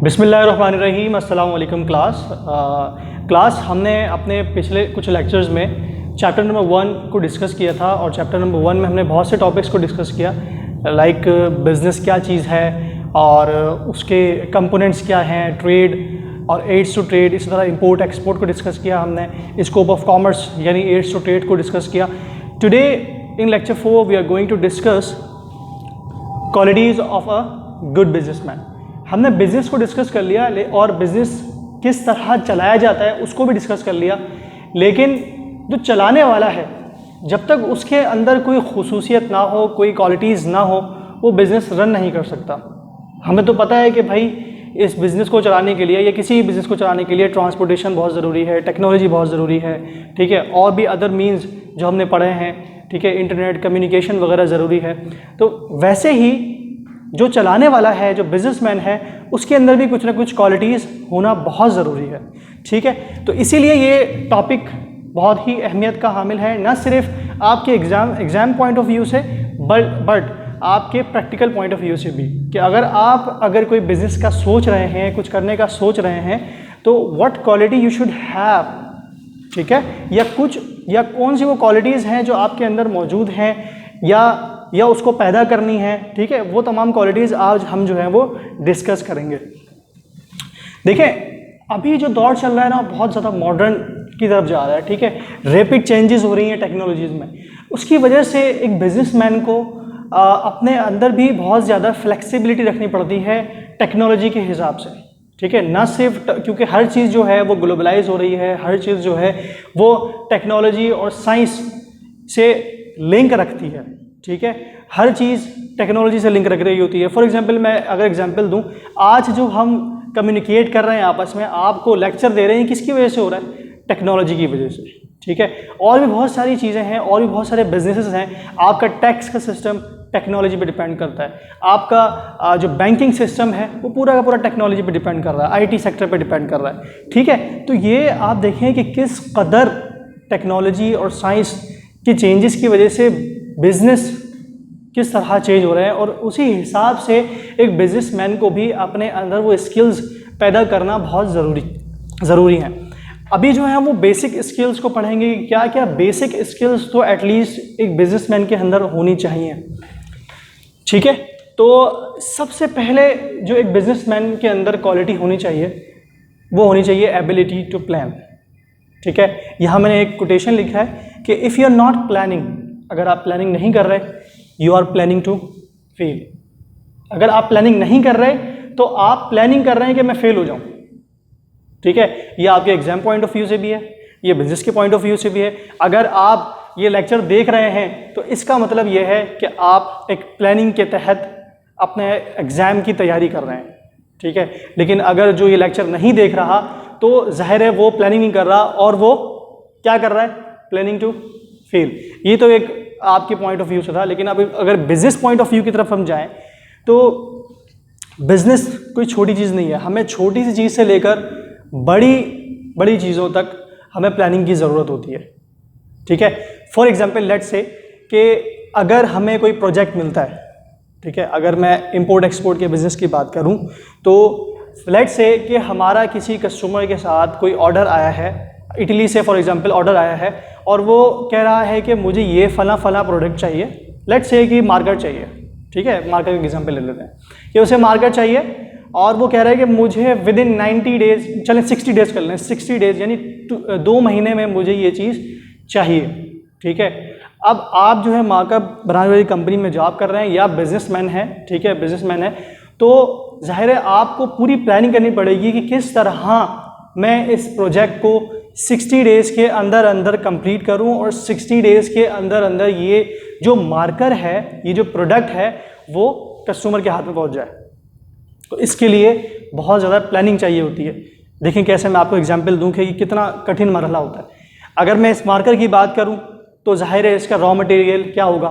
बिस्मिल्लाहिर्रहमानिर्रहीम। अस्सलाम वालेकुम क्लास हमने अपने पिछले कुछ लेक्चर्स में चैप्टर नंबर 1 को डिस्कस किया था और चैप्टर नंबर 1 में हमने बहुत से टॉपिक्स को डिस्कस किया, लाइक बिज़नेस क्या चीज़ है और उसके कंपोनेंट्स क्या हैं, ट्रेड और एड्स टू ट्रेड, इसी तरह इंपोर्ट एक्सपोर्ट को डिस्कस किया हमने, स्कोप ऑफ कॉमर्स यानी एड्स टू ट्रेड को डिस्कस किया। Today in lecture 4 we are going to discuss qualities of a good businessman. हमने बिज़नेस को डिस्कस कर लिया और बिज़नेस किस तरह चलाया जाता है उसको भी डिस्कस कर लिया, लेकिन जो चलाने वाला है जब तक उसके अंदर कोई खुसूसियत ना हो, कोई क्वालिटीज़ ना हो, वो बिज़नेस रन नहीं कर सकता। हमें तो पता है कि भाई इस बिज़नेस को चलाने के लिए या किसी बिज़नेस को चलाने के लिए ट्रांसपोर्टेशन बहुत ज़रूरी है, टेक्नोलॉजी बहुत ज़रूरी है, ठीक है, और भी अदर मीन्स जो हमने पढ़े हैं, ठीक है, इंटरनेट कम्युनिकेशन वगैरह ज़रूरी है। तो वैसे ही जो चलाने वाला है, जो बिजनेसमैन है, उसके अंदर भी कुछ ना कुछ क्वालिटीज़ होना बहुत ज़रूरी है, ठीक है। तो इसीलिए ये टॉपिक बहुत ही अहमियत का हामिल है, न सिर्फ आपके एग्ज़ाम पॉइंट ऑफ व्यू से बट आपके प्रैक्टिकल पॉइंट ऑफ व्यू से भी, कि अगर कोई बिज़नेस का सोच रहे हैं, कुछ करने का सोच रहे हैं, तो what quality you should have, ठीक है, या कौन सी वो क्वालिटीज़ हैं जो आपके अंदर मौजूद हैं या उसको पैदा करनी है, ठीक है, वो तमाम क्वालिटीज़ आज हम जो है वो डिस्कस करेंगे। देखें, अभी जो दौर चल रहा है ना, बहुत ज़्यादा मॉडर्न की तरफ जा रहा है, ठीक है, रैपिड चेंजेस हो रही हैं टेक्नोलॉजीज़ में। उसकी वजह से एक बिजनेसमैन को अपने अंदर भी बहुत ज़्यादा फ्लेक्सिबिलिटी रखनी पड़ती है टेक्नोलॉजी के हिसाब से, ठीक है, ना सिर्फ क्योंकि हर चीज़ जो है वो ग्लोबलाइज हो रही है, हर चीज़ जो है वो टेक्नोलॉजी और साइंस से लिंक रखती है, ठीक है, हर चीज़ टेक्नोलॉजी से लिंक रख रही होती है। फॉर एग्जांपल मैं अगर एग्जांपल दूं, आज जो हम कम्युनिकेट कर रहे हैं आपस में, आपको लेक्चर दे रहे हैं, किसकी वजह से हो रहा है? टेक्नोलॉजी की वजह से, ठीक है। और भी बहुत सारी चीज़ें हैं, और भी बहुत सारे बिजनेसेस हैं। आपका टैक्स का सिस्टम टेक्नोलॉजी पे डिपेंड करता है, आपका जो बैंकिंग सिस्टम है वो पूरा का पूरा टेक्नोलॉजी पे डिपेंड कर रहा है, आईटी सेक्टर पे डिपेंड कर रहा है, ठीक है। तो ये आप देखें कि किस कदर टेक्नोलॉजी और साइंस की चेंजेस की वजह से बिजनेस किस तरह चेंज हो रहे हैं, और उसी हिसाब से एक बिजनेसमैन को भी अपने अंदर वो स्किल्स पैदा करना बहुत ज़रूरी है। अभी जो है वो बेसिक स्किल्स को पढ़ेंगे, क्या क्या बेसिक स्किल्स तो एटलीस्ट एक बिजनेसमैन के अंदर होनी चाहिए, ठीक है। तो सबसे पहले जो एक बिजनेसमैन के अंदर क्वालिटी होनी चाहिए वो होनी चाहिए एबिलिटी टू प्लान, ठीक है। यहाँ मैंने एक कोटेशन लिखा है कि if you are not planning, अगर आप प्लानिंग नहीं कर रहे, you are planning to fail. अगर आप प्लानिंग नहीं कर रहे तो आप प्लानिंग कर रहे हैं कि मैं फेल हो जाऊं, ठीक है। ये आपके एग्जाम पॉइंट ऑफ व्यू से भी है, ये बिजनेस के पॉइंट ऑफ व्यू से भी है। अगर आप ये लेक्चर देख रहे हैं तो इसका मतलब ये है कि आप एक प्लानिंग के तहत अपने एग्जाम की तैयारी कर रहे हैं, ठीक है। लेकिन अगर जो ये लेक्चर नहीं देख रहा तो जाहिर है वो प्लानिंग नहीं कर रहा और वो क्या कर रहा है? Planning to fail. ये तो एक आपके पॉइंट ऑफ व्यू से था, लेकिन अब अगर बिजनेस पॉइंट ऑफ व्यू की तरफ हम जाएं तो बिजनेस कोई छोटी चीज़ नहीं है। हमें छोटी सी चीज़ से लेकर बड़ी चीज़ों तक हमें प्लानिंग की ज़रूरत होती है, ठीक है। फॉर एग्जांपल लेट्स से कि अगर हमें कोई प्रोजेक्ट मिलता है, ठीक है, अगर मैं इंपोर्ट एक्सपोर्ट के बिज़नेस की बात करूं तो लेट्स से कि हमारा किसी कस्टमर के साथ कोई ऑर्डर आया है, इटली से फॉर एग्जांपल ऑर्डर आया है, और वो कह रहा है कि मुझे ये फला प्रोडक्ट चाहिए। लेट्स से कि मार्कर चाहिए, ठीक है, मार्कर का एग्जांपल ले लेते हैं कि उसे मार्कर चाहिए और वो कह रहा है कि मुझे विद इन 90 डेज, चलें 60 डेज कर लें, 60 डेज यानी 2 महीने में मुझे ये चीज़ चाहिए, ठीक है। अब आप जो है मार्कर बनाने वाली कंपनी में जॉब कर रहे हैं या बिजनेसमैन हैं, ठीक है, बिजनेसमैन है, तो जाहिर है आपको पूरी प्लानिंग करनी पड़ेगी कि किस तरह मैं इस प्रोजेक्ट को 60 डेज़ के अंदर कंप्लीट करूं और 60 डेज़ के अंदर ये जो मार्कर है, ये जो प्रोडक्ट है, वो कस्टमर के हाथ में पहुंच जाए। तो इसके लिए बहुत ज़्यादा प्लानिंग चाहिए होती है। देखें कैसे मैं आपको एग्जांपल दूं कि कितना कठिन मरहला होता है। अगर मैं इस मार्कर की बात करूं तो जाहिर है इसका रॉ मटेरियल क्या होगा?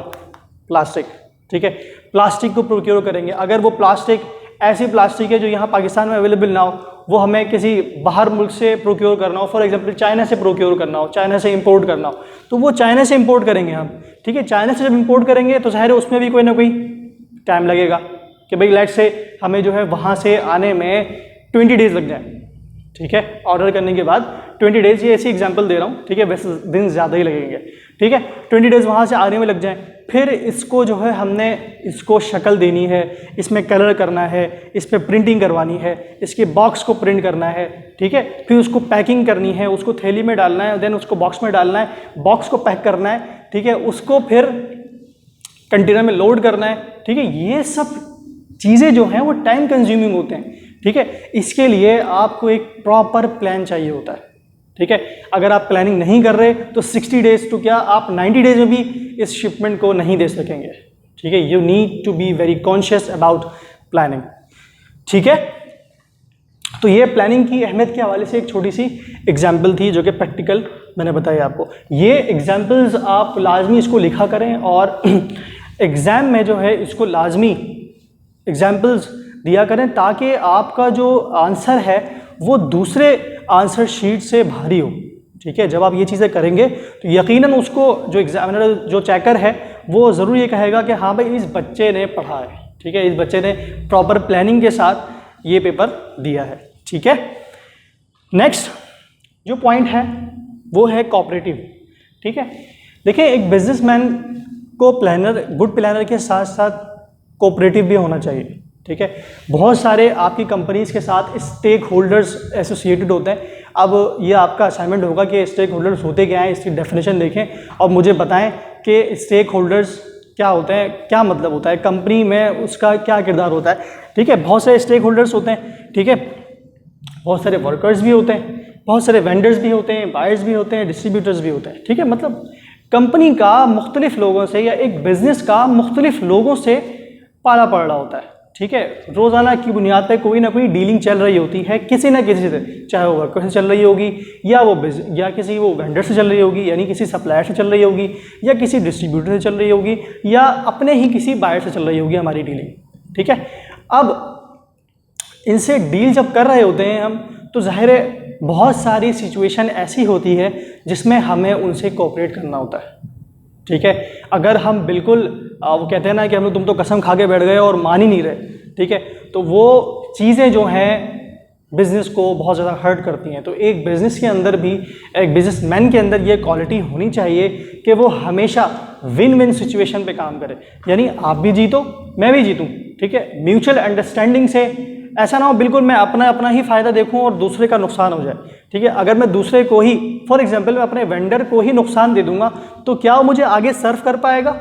प्लास्टिक, ठीक है। प्लास्टिक को प्रोक्योर करेंगे। अगर वो प्लास्टिक ऐसी प्लास्टिक है जो यहाँ पाकिस्तान में अवेलेबल ना हो, वो हमें किसी बाहर मुल्क से प्रोक्योर करना हो, फॉर एग्जांपल चाइना से प्रोक्योर करना हो, चाइना से इंपोर्ट करना हो, तो वो चाइना से इंपोर्ट करेंगे हम, ठीक है। चाइना से जब इंपोर्ट करेंगे तो जाहिर है उसमें भी कोई ना कोई टाइम लगेगा कि भाई लेट्स से हमें जो है वहाँ से आने में 20 डेज लग जाए, ठीक है, ऑर्डर करने के बाद 20 डेज, ये ऐसी एग्जांपल दे रहा हूँ, ठीक है, वैसे दिन ज़्यादा ही लगेंगे, ठीक है, 20 डेज वहाँ से आने में लग जाए। फिर इसको जो है हमने इसको शक्ल देनी है, इसमें कलर करना है, इस पर प्रिंटिंग करवानी है, इसके बॉक्स को प्रिंट करना है, ठीक है, फिर उसको पैकिंग करनी है, उसको थैली में डालना है, देन उसको बॉक्स में डालना है, बॉक्स को पैक करना है, ठीक है, उसको फिर कंटेनर में लोड करना है, ठीक है। ये सब चीज़ें जो हैं वो टाइम कंज्यूमिंग होते हैं, ठीक है। इसके लिए आपको एक प्रॉपर प्लान चाहिए होता है, ठीक है। अगर आप प्लानिंग नहीं कर रहे तो 60 डेज तो क्या आप 90 डेज में भी इस शिपमेंट को नहीं दे सकेंगे, ठीक है। You need to be very conscious about planning, ठीक है। तो ये प्लानिंग की अहमियत के हवाले से एक छोटी सी एग्जाम्पल थी जो कि प्रैक्टिकल मैंने बताई आपको। ये एग्जाम्पल्स आप लाजमी इसको लिखा करें और एग्ज़ाम में जो है इसको लाजमी एग्जाम्पल्स दिया करें ताकि आपका जो आंसर है वो दूसरे आंसर शीट से भारी हो, ठीक है। जब आप ये चीज़ें करेंगे तो यकीनन उसको जो एग्जामिनर जो चेकर है वो ज़रूर ये कहेगा कि हाँ भाई इस बच्चे ने पढ़ा है, ठीक है, इस बच्चे ने प्रॉपर प्लानिंग के साथ ये पेपर दिया है, ठीक है। नेक्स्ट जो पॉइंट है वो है कोऑपरेटिव, ठीक है। देखिए एक बिजनेसमैन को प्लानर, गुड प्लानर के साथ साथ कोऑपरेटिव भी होना चाहिए, ठीक है। बहुत सारे आपकी कंपनीज के साथ स्टेक होल्डर्स एसोसिएटेड होते हैं। अब ये आपका असाइनमेंट होगा कि स्टेक होल्डर्स होते क्या हैं, इसकी डेफिनेशन देखें और मुझे बताएं कि स्टेक होल्डर्स क्या होते हैं, क्या मतलब होता है, कंपनी में उसका क्या किरदार होता है, ठीक है। बहुत सारे स्टेक होल्डर्स होते हैं, ठीक है, बहुत सारे वर्कर्स भी होते हैं, बहुत सारे वेंडर्स भी होते हैं, बायर्स भी होते हैं, डिस्ट्रीब्यूटर्स भी होते हैं, ठीक है। मतलब कंपनी का मुख्तलिफ लोगों से या एक बिजनेस का मुख्तलिफ लोगों से पाला पड़ रहा होता है, ठीक है। रोज़ाना की बुनियाद पर कोई ना कोई डीलिंग चल रही होती है किसी ना किसी से, चाहे वो वर्कर से चल रही होगी या किसी वो वेंडर से चल रही होगी, यानी किसी सप्लायर से चल रही होगी, या किसी डिस्ट्रीब्यूटर से चल रही होगी, या अपने ही किसी बायर से चल रही होगी हमारी डीलिंग, ठीक है। अब इनसे डील जब कर रहे होते हैं हम तो ज़ाहिर है बहुत सारी सिचुएशन ऐसी होती है जिसमें हमें उनसे कोऑपरेट करना होता है, ठीक है। अगर हम बिल्कुल वो कहते हैं ना कि हम लोग तुम तो कसम खा के बैठ गए और मान ही नहीं रहे, ठीक है, तो वो चीज़ें जो हैं बिज़नेस को बहुत ज़्यादा हर्ट करती हैं। तो एक बिज़नेस के अंदर भी, एक बिजनेसमैन के अंदर ये क्वालिटी होनी चाहिए कि वो हमेशा विन विन सिचुएशन पे काम करे, यानी आप भी जीतो मैं भी जीतूँ, ठीक है। म्यूचुअल अंडरस्टैंडिंग से, ऐसा ना हो बिल्कुल मैं अपना ही फ़ायदा देखूं और दूसरे का नुकसान हो जाए, ठीक है। अगर मैं दूसरे को ही, फॉर एग्जांपल मैं अपने वेंडर को ही नुकसान दे दूंगा तो क्या वो मुझे आगे सर्व कर पाएगा,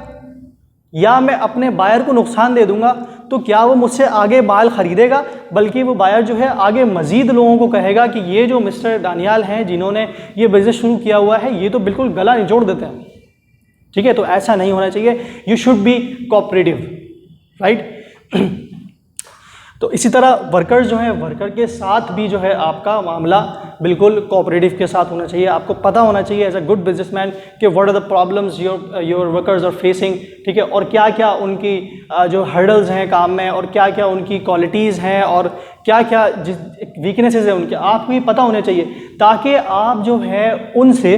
या मैं अपने बायर को नुकसान दे दूंगा तो क्या वो मुझसे आगे माल खरीदेगा, बल्कि वो बायर जो है आगे मज़ीद लोगों को कहेगा कि ये जो मिस्टर दानियाल हैं जिन्होंने ये बिज़नेस शुरू किया हुआ है ये तो बिल्कुल गला निचोड़ देते हैं, ठीक है। तो ऐसा नहीं होना चाहिए, you should be cooperative, right. तो इसी तरह वर्कर्स जो हैं, वर्कर के साथ भी जो है आपका मामला बिल्कुल कोऑपरेटिव के साथ होना चाहिए। आपको पता होना चाहिए एज अ गुड बिजनेसमैन कि what are the problems your workers are facing, ठीक है, और क्या क्या उनकी जो हर्डल्स हैं काम में, और क्या क्या उनकी क्वालिटीज़ हैं, और क्या क्या वीकनेसेस हैं उनके, आपको ये पता होने चाहिए ताकि आप जो है उनसे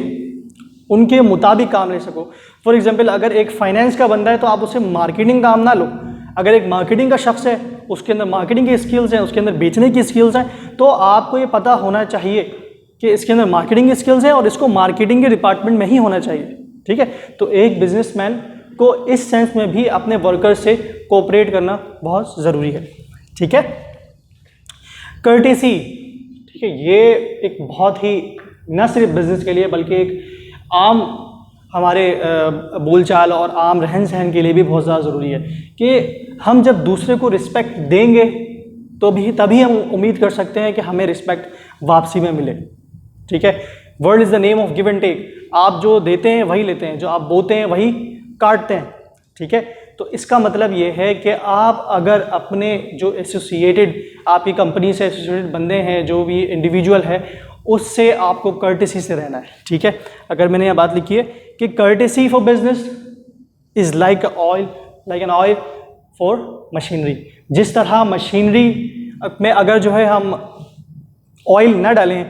उनके मुताबिक काम ले सको। फॉर एग्जाम्पल अगर एक फाइनेंस का बंदा है तो आप उससे मार्केटिंग काम ना लो, अगर एक मार्केटिंग का शख्स है उसके अंदर मार्केटिंग की स्किल्स हैं, उसके अंदर बेचने की स्किल्स हैं, तो आपको ये पता होना चाहिए कि इसके अंदर मार्केटिंग की स्किल्स हैं और इसको मार्केटिंग के डिपार्टमेंट में ही होना चाहिए, ठीक है। तो एक बिजनेसमैन को इस सेंस में भी अपने वर्कर से कोऑपरेट करना बहुत ज़रूरी है, ठीक है। कर्टेसी, ठीक है, ये एक बहुत ही न सिर्फ बिजनेस के लिए बल्कि एक आम हमारे बोलचाल और आम रहन सहन के लिए भी बहुत ज़्यादा ज़रूरी है कि हम जब दूसरे को रिस्पेक्ट देंगे तो भी तभी हम उम्मीद कर सकते हैं कि हमें रिस्पेक्ट वापसी में मिले, ठीक है। World is the name of give and take, आप जो देते हैं वही लेते हैं, जो आप बोते हैं वही काटते हैं, ठीक है। तो इसका मतलब ये है कि आप अगर अपने जो एसोसिएटेड आपकी कंपनी से एसोसिएटेड बंदे हैं, जो भी इंडिविजुअल है, उससे आपको कर्टेसी से रहना है, ठीक है। अगर मैंने यह बात लिखी है कि courtesy for business is like an oil for machinery. जिस तरह मशीनरी में अगर जो है हम ऑयल ना डालें,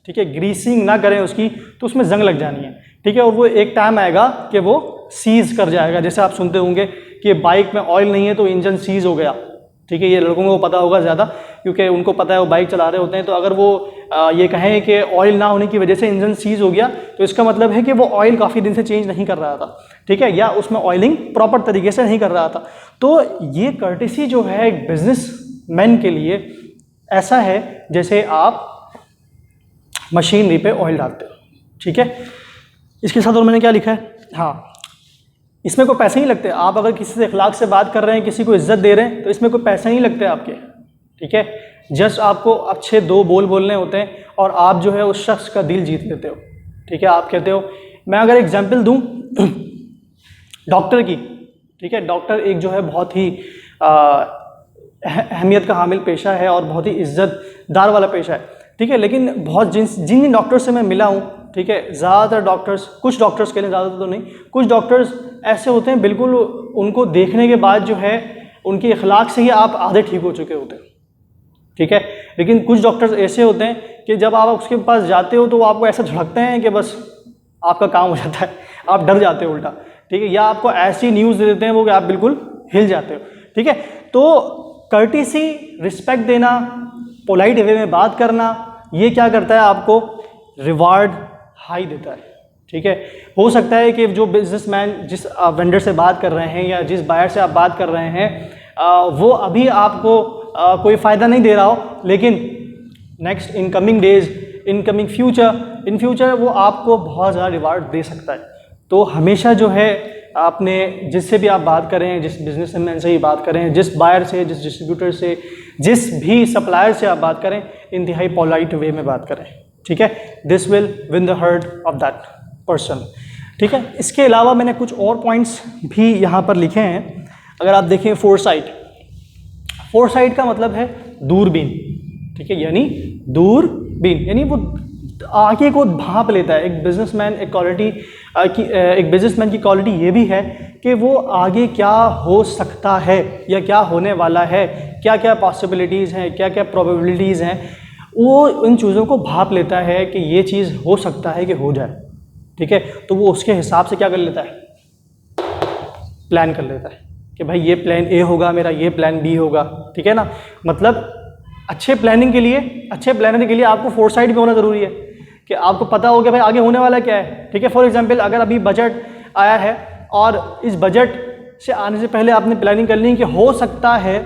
ठीक है, ग्रीसिंग ना करें उसकी, तो उसमें जंग लग जानी है, ठीक है, और वो एक टाइम आएगा कि वो सीज़ कर जाएगा। जैसे आप सुनते होंगे कि बाइक में ऑयल नहीं है तो इंजन सीज़ हो गया, ठीक है, ये लड़कों को पता होगा ज़्यादा, क्योंकि उनको पता है वो बाइक चला रहे होते हैं। तो अगर वो ये कहें कि ऑयल ना होने की वजह से इंजन सीज हो गया, तो इसका मतलब है कि वो ऑयल काफ़ी दिन से चेंज नहीं कर रहा था, ठीक है, या उसमें ऑयलिंग प्रॉपर तरीके से नहीं कर रहा था। तो ये कर्टेसी जो है एक बिजनेसमैन के लिए ऐसा है जैसे आप मशीनरी पे ऑयल डालते हो, ठीक है। इसके साथ और मैंने क्या लिखा है, हाँ, इसमें कोई पैसे नहीं लगते। आप अगर किसी से अखलाक से बात कर रहे हैं, किसी को इज्जत दे रहे हैं, तो इसमें कोई पैसे नहीं लगते आपके, ठीक है। जस्ट आपको अच्छे 2 बोल बोलने होते हैं और आप जो है उस शख्स का दिल जीत लेते हो, ठीक है। आप कहते हो, मैं अगर एग्जांपल दूं डॉक्टर की, ठीक है, डॉक्टर एक जो है बहुत ही अहमियत का हामिल पेशा है और बहुत ही इज्जतदार वाला पेशा है, ठीक है। लेकिन बहुत जिन डॉक्टर से मैं मिला हूँ, ठीक है, ज़्यादातर डॉक्टर्स, कुछ डॉक्टर्स के लिए, ज़्यादातर तो नहीं, कुछ डॉक्टर्स ऐसे होते हैं बिल्कुल उनको देखने के बाद जो है उनकी अखलाक से ही आप आधे ठीक हो चुके होते हैं, ठीक है। लेकिन कुछ डॉक्टर्स ऐसे होते हैं कि जब आप उसके पास जाते हो तो वो आपको ऐसा झड़कते हैं कि बस आपका काम हो जाता है, आप डर जाते हो उल्टा, ठीक है, या आपको ऐसी न्यूज़ दे देते हैं वो कि आप बिल्कुल हिल जाते हो, ठीक है। तो कर्टेसी, रिस्पेक्ट देना, पोलाइट वे में बात करना, ये क्या करता है, आपको रिवार्ड हाई देता है, ठीक है। हो सकता है कि जो बिजनेसमैन जिस वेंडर से बात कर रहे हैं या जिस बायर से आप बात कर रहे हैं वो अभी आपको कोई फ़ायदा नहीं दे रहा हो, लेकिन next in coming days, in coming future वो आपको बहुत ज़्यादा रिवार्ड दे सकता है। तो हमेशा जो है आपने जिससे भी आप बात करें, जिस बिजनेसमैन से ही बात करें, जिस बायर से, जिस डिस्ट्रीब्यूटर से, जिस भी सप्लायर से आप बात करें, इंतहाई पोलाइट वे में बात करें, ठीक है। This will win the heart of that person, ठीक है। इसके अलावा मैंने कुछ और पॉइंट्स भी यहाँ पर लिखे हैं। अगर आप देखें, फोरसाइट का मतलब है दूरबीन, ठीक है, यानी दूरबीन, यानी वो आगे को भांप लेता है। एक बिजनेसमैन की क्वालिटी ये भी है कि वो आगे क्या हो सकता है या क्या होने वाला है, क्या क्या पॉसिबिलिटीज़ हैं, क्या क्या प्रोबेबिलिटीज़ हैं, वो इन चीज़ों को भांप लेता है कि ये चीज़ हो सकता है कि हो जाए, ठीक है। तो वो उसके हिसाब से क्या कर लेता है, प्लान कर लेता है कि भाई ये प्लान ए होगा मेरा, ये प्लान बी होगा, ठीक है ना। मतलब अच्छे प्लानिंग के लिए, अच्छे प्लानर के लिए आपको फोरसाइट भी होना ज़रूरी है कि आपको पता हो कि भाई आगे होने वाला क्या है, ठीक है। फॉर एग्जांपल, अगर अभी बजट आया है और इस बजट से आने से पहले आपने प्लानिंग कर ली कि हो सकता है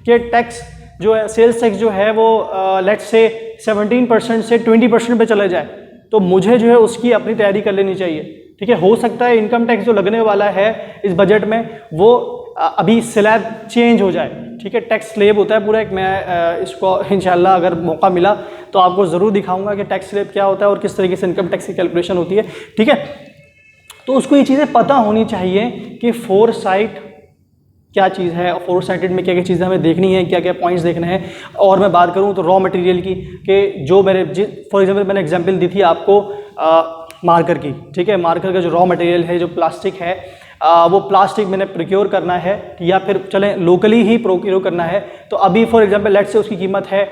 कि टैक्स जो है, सेल्स टैक्स जो है वो लेट्स से 17% से 20% पे चले जाए, तो मुझे जो है उसकी अपनी तैयारी कर लेनी चाहिए, ठीक है। हो सकता है इनकम टैक्स जो लगने वाला है इस बजट में वो अभी स्लैब चेंज हो जाए, ठीक है। टैक्स स्लैब होता है पूरा एक, मैं इसको इंशाल्लाह अगर मौका मिला तो आपको ज़रूर दिखाऊंगा कि टैक्स स्लैब क्या होता है और किस तरीके से इनकम टैक्स की कैलकुलेशन होती है, ठीक है। तो उसको ये चीज़ें पता होनी चाहिए कि फोरसाइट क्या चीज़ है और फोरसाइटेड में क्या क्या चीज़ें हमें देखनी है, क्या क्या पॉइंट्स देखने हैं। और मैं बात करूँ तो रॉ मटेरियल की, कि जो मेरे फॉर एग्जांपल मैंने एग्जांपल दी थी आपको मार्कर की, ठीक है। मार्कर का जो रॉ मटेरियल है, जो प्लास्टिक है, वो प्लास्टिक मैंने प्रोक्योर करना है या फिर चलें लोकली ही प्रोक्योर करना है। तो अभी फॉर एग्जांपल लेट्स से उसकी कीमत है,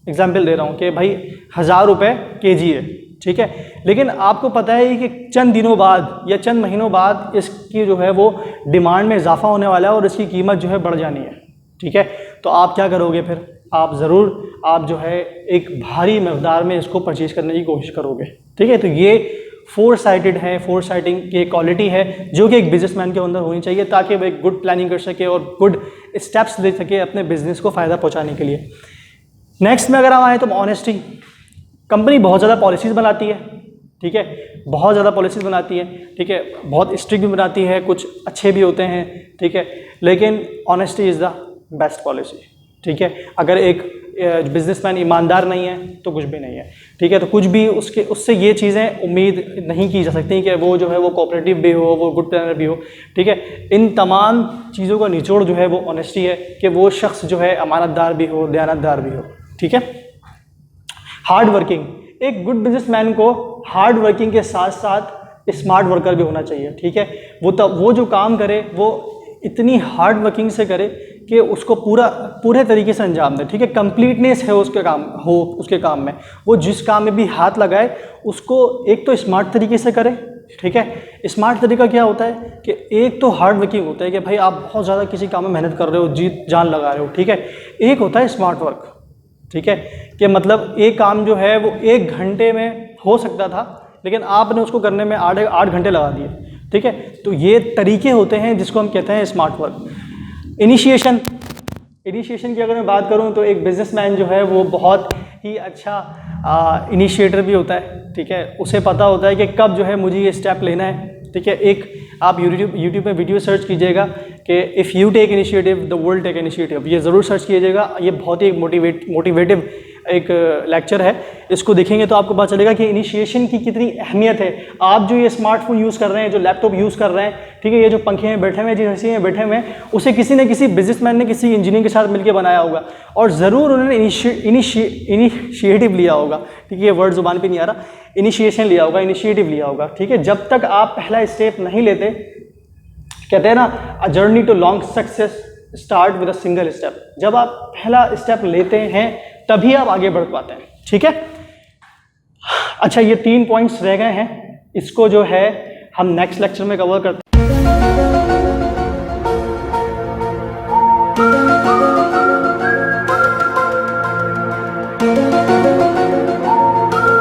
एग्जांपल दे रहा हूँ कि भाई 1000 रुपये kg है, ठीक है। लेकिन आपको पता है कि चंद दिनों बाद या चंद महीनों बाद इसकी जो है वो डिमांड में इजाफा होने वाला है और इसकी कीमत जो है बढ़ जानी है, ठीक है। तो आप क्या करोगे फिर, आप ज़रूर आप जो है एक भारी मकदार में इसको परचेज करने की कोशिश करोगे, ठीक है। तो ये फोरसाइटेड है, फोरसाइटिंग की क्वालिटी है जो कि एक बिजनेसमैन के अंदर होनी चाहिए, ताकि वो एक गुड प्लानिंग कर सके और गुड स्टेप्स ले सके अपने बिजनेस को फ़ायदा पहुंचाने के लिए। नेक्स्ट में अगर हम आए तो ऑनेस्टी। कंपनी बहुत ज़्यादा पॉलिसीज़ बनाती है, ठीक है, बहुत ज़्यादा पॉलिसीज़ बनाती है, ठीक है, बहुत स्ट्रिक्ट भी बनाती है, कुछ अच्छे भी होते हैं, ठीक है। लेकिन honesty is the best policy, ठीक है। अगर एक बिजनेसमैन ईमानदार नहीं है तो कुछ भी नहीं है, ठीक है। तो कुछ भी उससे ये चीज़ें उम्मीद नहीं की जा सकती कि वो जो है वो कोऑपरेटिव भी हो, वो गुड प्लानर भी हो, ठीक है। इन तमाम चीज़ों का निचोड़ जो है वो ऑनेस्टी है कि वो शख्स जो है अमानतदार भी हो, दयानतदार भी हो, ठीक है। हार्ड वर्किंग, एक गुड बिजनेसमैन को हार्ड वर्किंग के साथ साथ स्मार्ट वर्कर भी होना चाहिए, ठीक है। वो जो काम करे वो इतनी हार्ड वर्किंग से करे कि उसको पूरे तरीके से अंजाम दे, ठीक है। कंप्लीटनेस है उसके काम में, वो जिस काम में भी हाथ लगाए उसको एक तो स्मार्ट तरीके से करे, ठीक है। स्मार्ट तरीका क्या होता है कि एक तो हार्ड वर्किंग होता है कि भाई आप बहुत ज़्यादा किसी काम में मेहनत कर रहे हो, जीत जान लगा रहे हो, ठीक है। एक होता है स्मार्ट वर्क, ठीक है, कि मतलब एक काम जो है वो 1 घंटे में हो सकता था लेकिन आपने उसको करने में 8 घंटे लगा दिए, ठीक है। तो ये तरीके होते हैं जिसको हम कहते हैं स्मार्ट वर्क। इनिशिएशन की अगर मैं बात करूं तो एक बिजनेसमैन जो है वो बहुत ही अच्छा इनिशिएटर भी होता है, ठीक है। उसे पता होता है कि कब जो है मुझे ये स्टेप लेना है, ठीक है। एक आप यूट्यूब में वीडियो सर्च कीजिएगा कि if you take initiative the world take initiative, ये ज़रूर सर्च कीजिएगा। ये बहुत ही मोटिवेटिव एक लेक्चर है, इसको देखेंगे तो आपको पता चलेगा कि इनिशिएशन की कितनी अहमियत है। आप जो ये स्मार्टफोन यूज़ कर रहे हैं, जो लैपटॉप यूज़ कर रहे हैं, ठीक है, ये जो पंखे में बैठे हुए हैं, जिस में बैठे हुए हैं, उसे किसी न किसी बिजनेसमैन ने किसी इंजीनियर के साथ मिलकर बनाया होगा और ज़रूर उन्होंने इनिशिएटिव लिया होगा, ठीक है। ये वर्ड जुबान पे नहीं आ रहा, इनिशिएशन लिया होगा, इनिशिएटिव लिया होगा, ठीक है। जब तक आप पहला स्टेप नहीं लेते, कहते हैं ना a journey to long success start with a single step. जब आप पहला स्टेप लेते हैं तभी आप आगे बढ़ पाते हैं, ठीक है। अच्छा, ये 3 पॉइंट्स रह गए हैं, इसको जो है हम नेक्स्ट लेक्चर में कवर करते हैं।